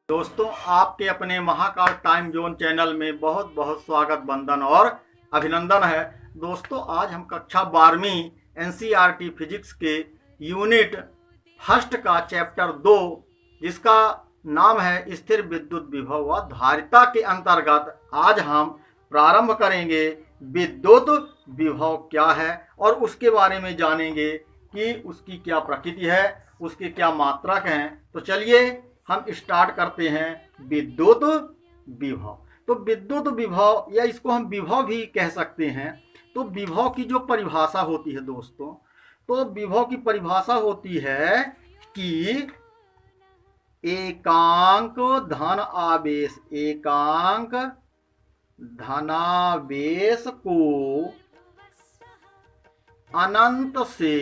दोस्तों, आपके अपने महाकाल टाइम जोन चैनल में बहुत बहुत स्वागत, वंदन और अभिनंदन है। दोस्तों, आज हम कक्षा 12वीं एनसीईआरटी फिजिक्स के यूनिट फर्स्ट का चैप्टर 2, जिसका नाम है स्थिर विद्युत विभव व धारिता के अंतर्गत आज हम प्रारंभ करेंगे। विद्युत विभव क्या है और उसके बारे में जानेंगे कि उसकी क्या प्रकृति है, उसके क्या मात्रक हैं। तो चलिए हम स्टार्ट करते हैं। विद्युत विभव, तो विद्युत विभव या इसको हम विभव भी कह सकते हैं। तो विभव की जो परिभाषा होती है दोस्तों, तो विभव की परिभाषा होती है कि एकांक धनावेश को अनंत से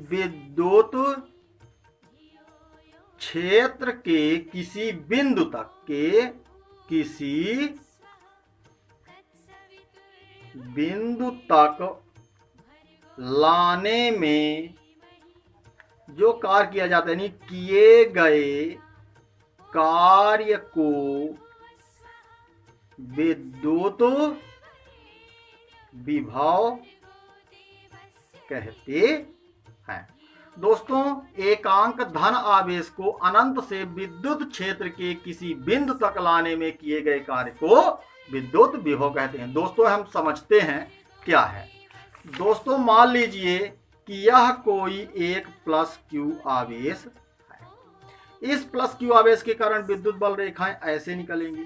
विद्युत क्षेत्र के किसी बिंदु तक लाने में जो कार्य किया जाता है, यानी किए गए कार्य को विद्युत विभव कहते हैं। दोस्तों, एकांक धन आवेश को अनंत से विद्युत क्षेत्र के किसी बिंदु तक लाने में किए गए कार्य को विद्युत विभव कहते हैं। दोस्तों, हम समझते हैं क्या है। दोस्तों, मान लीजिए कि यह कोई एक प्लस क्यू आवेश है। इस प्लस क्यू आवेश के कारण विद्युत बल रेखाएं ऐसे निकलेंगी।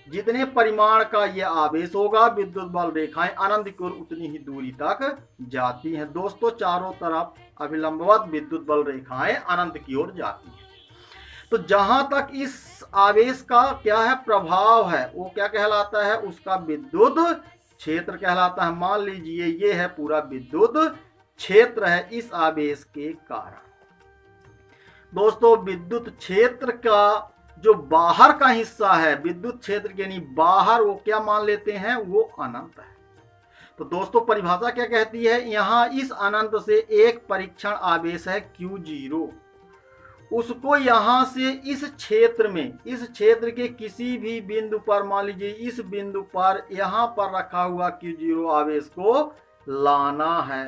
जितने परिमाण का यह आवेश होगा, विद्युत बल रेखाएं अनंत की ओर उतनी ही दूरी तक जाती हैं। दोस्तों, चारों तरफ अभिलंबवत विद्युत बल रेखाएं अनंत की ओर जाती हैं। तो जहां तक इस आवेश का क्या है, प्रभाव है, वो क्या कहलाता है, उसका विद्युत क्षेत्र कहलाता है। मान लीजिए ये है पूरा विद्युत क्षेत्र है इस आवेश के कारण। दोस्तों, विद्युत क्षेत्र का जो बाहर का हिस्सा है, विद्युत क्षेत्र के यानी बाहर, वो क्या मान लेते हैं, वो अनंत है। तो दोस्तों, परिभाषा क्या कहती है, यहां इस अनंत से एक परीक्षण आवेश है Q0, उसको यहां से इस क्षेत्र में, इस क्षेत्र के किसी भी बिंदु पर, मान लीजिए इस बिंदु पर यहां पर रखा हुआ Q0 आवेश को लाना है।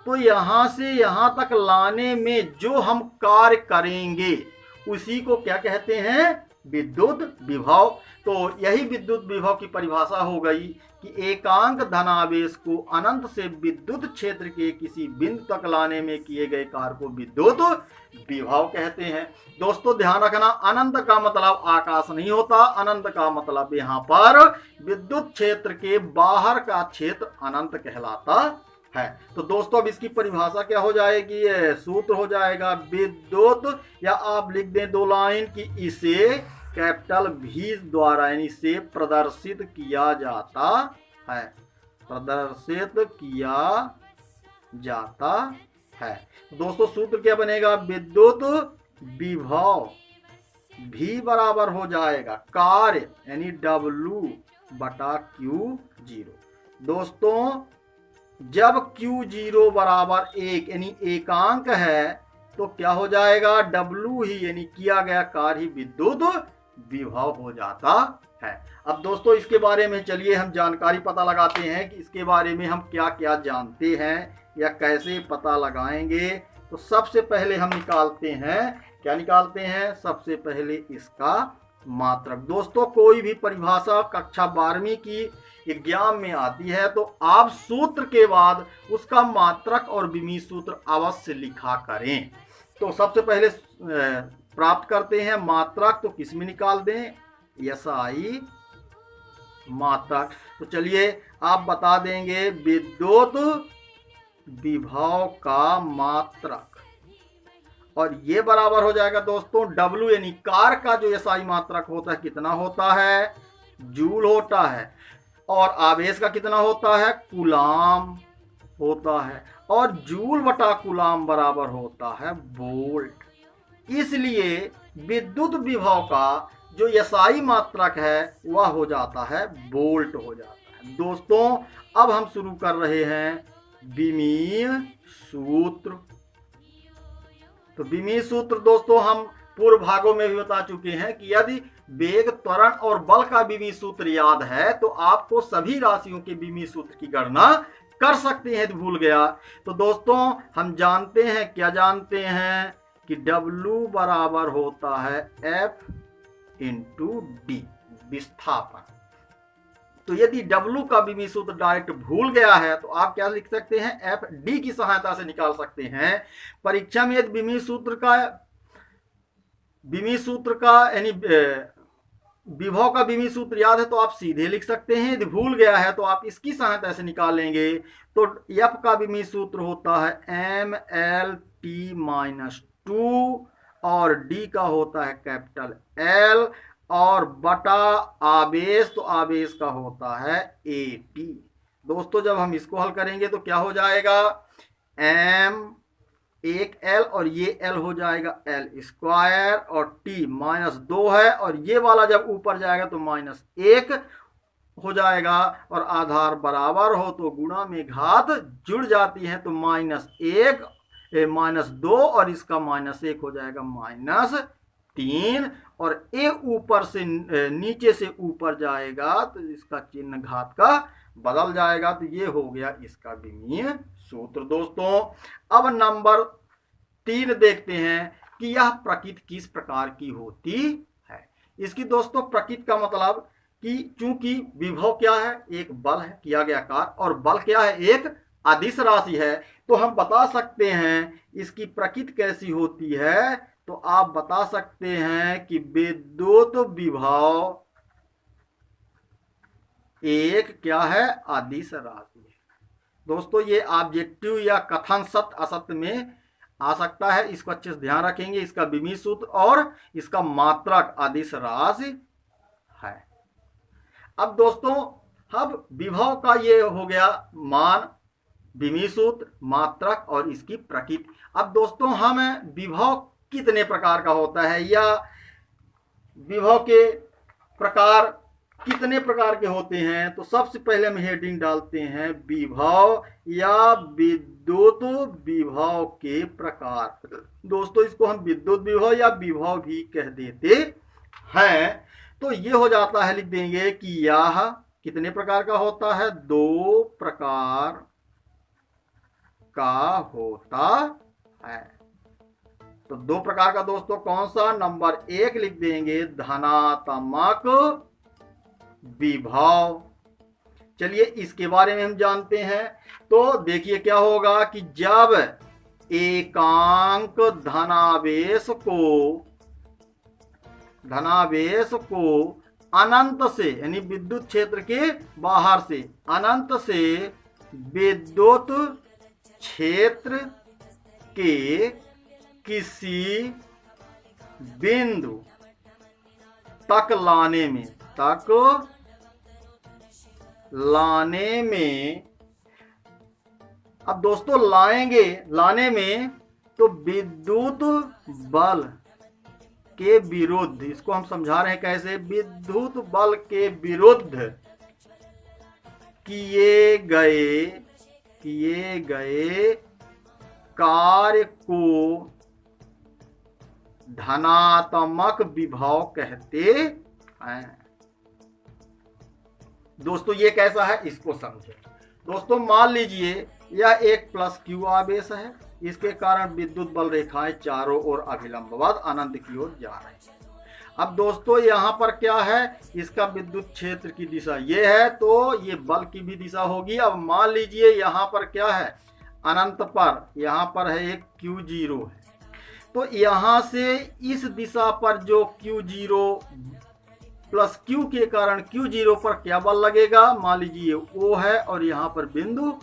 तो यहां से यहां तक लाने में जो हम कार्य करेंगे उसी को क्या कहते हैं, विद्युत विभव। तो यही विद्युत विभव की परिभाषा हो गई कि एकांक धनावेश को अनंत से विद्युत क्षेत्र के किसी बिंदु तक लाने में किए गए कार्य को विद्युत विभव कहते हैं। दोस्तों, ध्यान रखना, अनंत का मतलब आकाश नहीं होता। अनंत का मतलब यहाँ पर विद्युत क्षेत्र के बाहर का क्षेत्र अनंत कहलाता है। तो दोस्तों, अब इसकी परिभाषा क्या हो जाएगी, ये सूत्र हो जाएगा विद्युत, या आप लिख दें 2 लाइन कि इसे कैपिटल V द्वारा यानी से प्रदर्शित किया जाता है, प्रदर्शित किया जाता है। दोस्तों, सूत्र क्या बनेगा, विद्युत विभव V बराबर हो जाएगा कार्य यानी W बटा Q0। दोस्तों, जब Q0 बराबर 1 यानी एकांक है, तो क्या हो जाएगा, W ही यानी किया गया कार्य ही विद्युत विभव हो जाता है। अब दोस्तों, इसके बारे में चलिए हम जानकारी पता लगाते हैं कि इसके बारे में हम क्या क्या जानते हैं या कैसे पता लगाएंगे। तो सबसे पहले हम निकालते हैं, क्या निकालते हैं, सबसे पहले इसका मात्रक। दोस्तों, कोई भी परिभाषा कक्षा 12वीं की एग्जाम में आती है तो आप सूत्र के बाद उसका मात्रक और विमीय सूत्र अवश्य लिखा करें। तो सबसे पहले प्राप्त करते हैं मात्रक, तो किस में निकाल दें, SI मात्रक। तो चलिए आप बता देंगे विद्युत विभव का मात्रक, और ये बराबर हो जाएगा दोस्तों W यानी कार्य का जो SI मात्रक होता है कितना होता है, जूल होता है, और आवेश का कितना होता है, कूलाम होता है, और जूल बटा कूलाम बराबर होता है वोल्ट। इसलिए विद्युत विभव का जो SI मात्रक है वह हो जाता है वोल्ट हो जाता है। दोस्तों अब हम शुरू कर रहे हैं विमीय सूत्र। तो विमीय सूत्र दोस्तों हम पूर्व भागों में भी बता चुके हैं कि यदि वेग, त्वरण और बल का विमीय सूत्र याद है तो आपको सभी राशियों के विमीय सूत्र की गणना कर सकते हैं। भूल गया तो दोस्तों हम जानते हैं, क्या जानते हैं कि W बराबर होता है F इंटू डी, विस्थापन। तो यदि W का विमीय सूत्र डायरेक्ट भूल गया है तो आप क्या लिख सकते हैं, एफ डी की सहायता से निकाल सकते हैं। परीक्षा में यदि विमीय सूत्र का यानी विभव का विमीय सूत्र याद है तो आप सीधे लिख सकते हैं। यदि भूल गया है तो आप इसकी सहायता से निकालेंगे। तो एफ का विमीय सूत्र होता है MLT-2 और डी का होता है कैपिटल L और बटा आवेश, तो आवेश का होता है AT। दोस्तों जब हम इसको हल करेंगे तो क्या हो जाएगा, M एक L और ये L हो जाएगा L² और T -2 है और ये वाला जब ऊपर जाएगा तो -1 हो जाएगा और आधार बराबर हो तो गुणा में घात जुड़ जाती है तो -2 और इसका -1 हो जाएगा -3 और ए ऊपर से नीचे से ऊपर जाएगा तो इसका चिन्ह घात का बदल जाएगा। तो ये हो गया इसका विमीय सूत्र। दोस्तों अब नंबर 3 देखते हैं कि यह प्रकृति किस प्रकार की होती है। इसकी दोस्तों प्रकृति का मतलब कि चूंकि विभव क्या है, एक बल है किया गया कार्य, और बल क्या है, एक अदिश राशि है, तो हम बता सकते हैं इसकी प्रकृति कैसी होती है। तो आप बता सकते हैं कि विद्युत विभव एक क्या है, अदिश राशि है। दोस्तों ये ऑब्जेक्टिव या कथन सत्य असत्य में आ सकता है, इसको अच्छे से ध्यान रखेंगे। इसका विमीय सूत्र और इसका मात्रक अदिश राशि है। अब दोस्तों अब विभव का ये हो गया मान, विमीय सूत्र, मात्रक और इसकी प्रकृति। अब दोस्तों हम विभव कितने प्रकार का होता है या विभव के प्रकार कितने प्रकार के होते हैं, तो सबसे पहले हम हेडिंग डालते हैं विभव या विद्युत विभव के प्रकार। दोस्तों इसको हम विद्युत विभव या विभव भी कह देते हैं। तो ये हो जाता है, लिख देंगे कि यह कितने प्रकार का होता है, 2 प्रकार का होता है। तो 2 प्रकार का दोस्तों कौन सा, नंबर 1 लिख देंगे धनात्मक विभव। चलिए इसके बारे में हम जानते हैं। तो देखिए क्या होगा कि जब एकांक धनावेश को अनंत से यानी विद्युत क्षेत्र के बाहर से अनंत से विद्युत क्षेत्र के किसी बिंदु तक लाने में अब दोस्तों लाने में तो विद्युत बल के विरुद्ध, इसको हम समझा रहे हैं कैसे, विद्युत बल के विरुद्ध किए गए कार्य को धनात्मक विभव कहते हैं। दोस्तों ये कैसा है इसको समझे। दोस्तों मान लीजिए यह एक +Q आवेश है, इसके कारण विद्युत बल रेखाएं चारों ओर अभिलंबवत अनंत की ओर जा रही हैं। अब दोस्तों यहाँ पर क्या है, इसका विद्युत क्षेत्र की दिशा ये है तो ये बल की भी दिशा होगी। अब मान लीजिए यहाँ पर क्या है, अनंत पर यहाँ पर है एक Q0 है, तो यहाँ से इस दिशा पर जो Q0 +Q के कारण Q0 पर क्या बल लगेगा, मान लीजिए O है और यहाँ पर बिंदु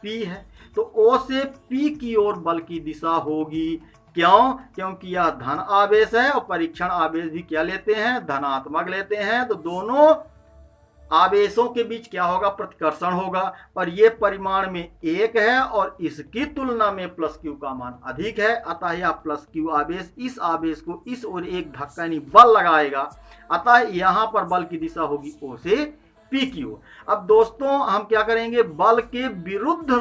P है, तो O से P की ओर बल की दिशा होगी। क्यों, क्योंकि यह धन आवेश है और परीक्षण आवेश भी क्या लेते हैं, धनात्मक लेते हैं। तो दोनों आवेशों के बीच क्या होगा, प्रतिकर्षण होगा, और ये परिमाण में 1 है और इसकी तुलना में +Q का मान अधिक है, अतः यह +Q आवेश इस आवेश को इस ओर एक धक्का यानी बल लगाएगा, अतः यहाँ पर बल की दिशा होगी O से P की ओर। अब दोस्तों हम क्या करेंगे, बल के विरुद्ध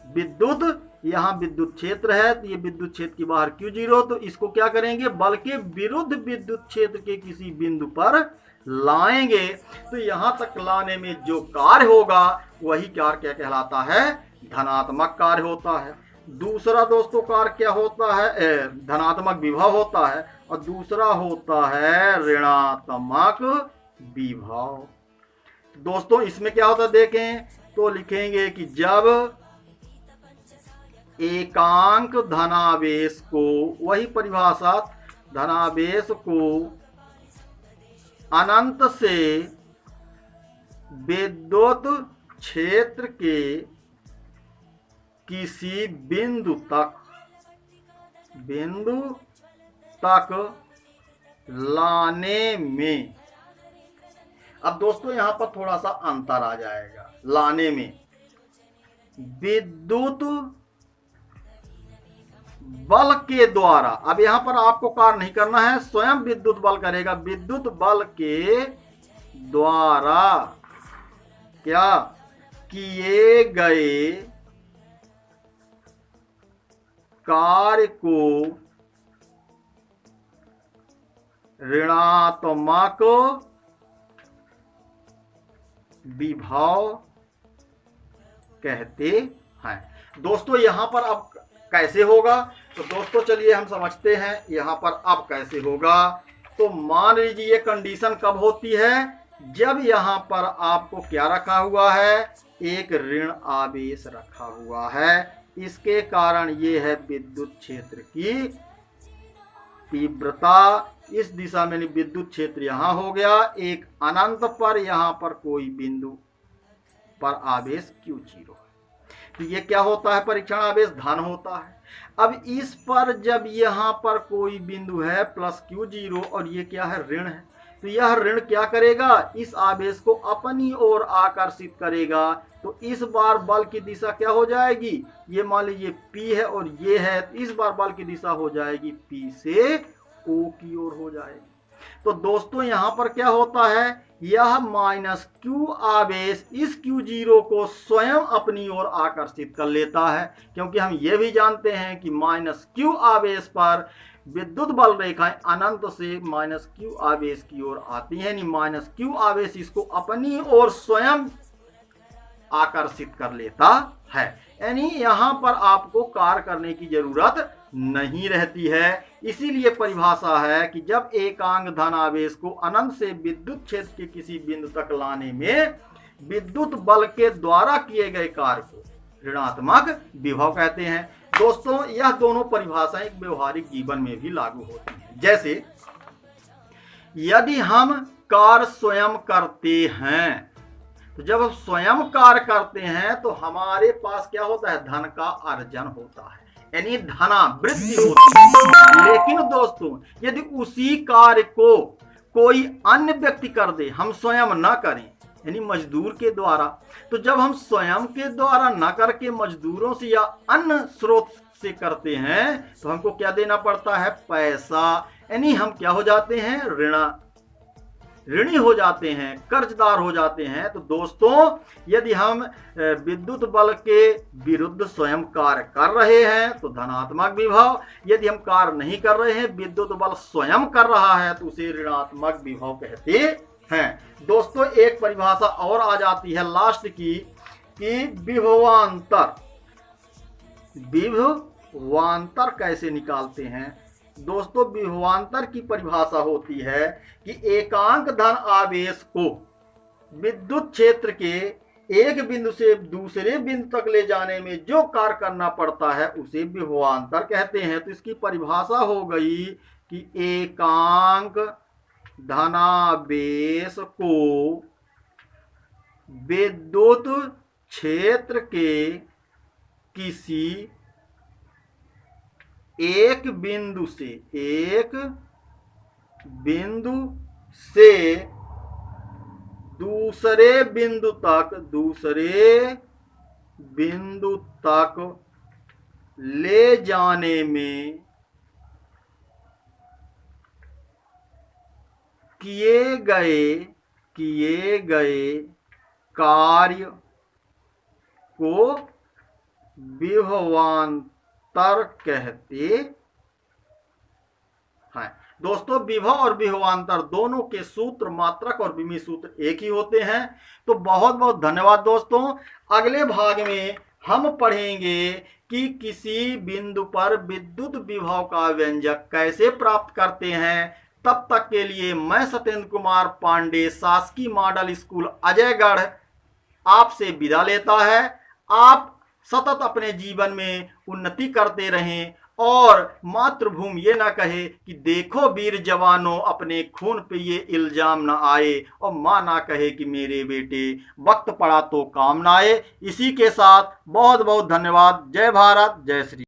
विद्युत यहाँ विद्युत क्षेत्र है, तो ये विद्युत क्षेत्र के बाहर Q0, तो इसको क्या करेंगे, बल के विरुद्ध विद्युत क्षेत्र के किसी बिंदु पर लाएंगे। तो यहां तक लाने में जो कार्य होगा वही कार्य क्या कहलाता है, धनात्मक कार्य होता है। दूसरा दोस्तों कार्य क्या होता है, धनात्मक विभव होता है, और दूसरा होता है ऋणात्मक विभव। दोस्तों इसमें क्या होता है देखें, तो लिखेंगे कि जब एकांक धनावेश को, वही परिभाषा, धनावेश को अनंत से विद्युत क्षेत्र के किसी बिंदु तक लाने में, अब दोस्तों यहां पर थोड़ा सा अंतर आ जाएगा, लाने में विद्युत बल के द्वारा, अब यहां पर आपको कार्य नहीं करना है, स्वयं विद्युत बल करेगा, विद्युत बल के द्वारा क्या किए गए कार्य को ऋणात्मक विभव कहते हैं। दोस्तों यहां पर अब कैसे होगा, तो दोस्तों चलिए हम समझते हैं यहां पर अब कैसे होगा। तो मान लीजिए ये कंडीशन कब होती है, जब यहां पर आपको क्या रखा हुआ है, एक ऋण आवेश रखा हुआ है, इसके कारण ये है विद्युत क्षेत्र की तीव्रता, इस दिशा में विद्युत क्षेत्र यहां हो गया, एक अनंत पर यहां पर कोई बिंदु पर आवेश Q0 है, तो ये क्या होता है, परीक्षण आवेश धन होता है। अब इस पर जब यहां पर कोई बिंदु है प्लस Q0 और ये क्या है, ऋण है, तो यह ऋण क्या करेगा, इस आवेश को अपनी ओर आकर्षित करेगा, तो इस बार बल की दिशा क्या हो जाएगी, ये मान लीजिए P है और ये है, तो इस बार बल की दिशा हो जाएगी P से O की ओर हो जाएगी। तो दोस्तों यहां पर क्या होता है, यह माइनस Q आवेश इस Q0 को स्वयं अपनी ओर आकर्षित कर लेता है, क्योंकि हम ये भी जानते हैं कि माइनस Q आवेश पर विद्युत बल रेखाएं अनंत से माइनस Q आवेश की ओर आती हैं, यानी माइनस Q आवेश इसको अपनी ओर स्वयं आकर्षित कर लेता है, यानी यहां पर आपको कार्य करने की जरूरत नहीं रहती है। इसीलिए परिभाषा है कि जब एकांक धन आवेश को अनंत से विद्युत क्षेत्र के किसी बिंदु तक लाने में विद्युत बल के द्वारा किए गए कार्य को ऋणात्मक विभव कहते हैं। दोस्तों यह दोनों परिभाषाएं व्यवहारिक जीवन में भी लागू होती हैं। जैसे यदि हम कार्य स्वयं करते हैं, तो जब हम स्वयं कार्य करते हैं तो हमारे पास क्या होता है, धन का अर्जन होता है, यानी धनावृद्धि होती है। लेकिन दोस्तों यदि उसी कार्य को कोई अन्य व्यक्ति कर दे, हम स्वयं ना करें, यानी मजदूर के द्वारा, तो जब हम स्वयं के द्वारा न करके मजदूरों से या अन्य स्रोत से करते हैं तो हमको क्या देना पड़ता है, पैसा, यानी हम क्या हो जाते हैं, ऋणी हो जाते हैं, कर्जदार हो जाते हैं। तो दोस्तों यदि हम विद्युत बल के विरुद्ध स्वयं कार्य कर रहे हैं तो धनात्मक विभव, यदि हम कार्य नहीं कर रहे हैं, विद्युत बल स्वयं कर रहा है, तो उसे ऋणात्मक विभव कहते हैं। दोस्तों एक परिभाषा और आ जाती है लास्ट की, कि विभवांतर कैसे निकालते हैं। दोस्तों विभवांतर की परिभाषा होती है कि एकांक धन आवेश को विद्युत क्षेत्र के एक बिंदु से दूसरे बिंदु तक ले जाने में जो कार्य करना पड़ता है उसे विभवांतर कहते हैं। तो इसकी परिभाषा हो गई कि एकांक धनावेश को विद्युत क्षेत्र के किसी एक बिंदु से दूसरे बिंदु तक ले जाने में किए गए कार्य को विभवांतर कहते हैं। दोस्तों विभव और विभवांतर दोनों के सूत्र मात्रक और विमी सूत्र एक ही होते हैं। तो बहुत बहुत धन्यवाद दोस्तों। अगले भाग में हम पढ़ेंगे कि किसी बिंदु पर विद्युत विभव का व्यंजक कैसे प्राप्त करते हैं। तब तक के लिए मैं सत्येंद्र कुमार पांडे, शासकीय मॉडल स्कूल अजयगढ़ आपसे विदा लेता है। आप सतत अपने जीवन में उन्नति करते रहें और मातृभूमि ये ना कहे कि देखो वीर जवानों अपने खून पे ये इल्जाम ना आए, और माँ ना कहे कि मेरे बेटे वक्त पड़ा तो काम ना आए। इसी के साथ बहुत बहुत धन्यवाद। जय भारत, जय श्री।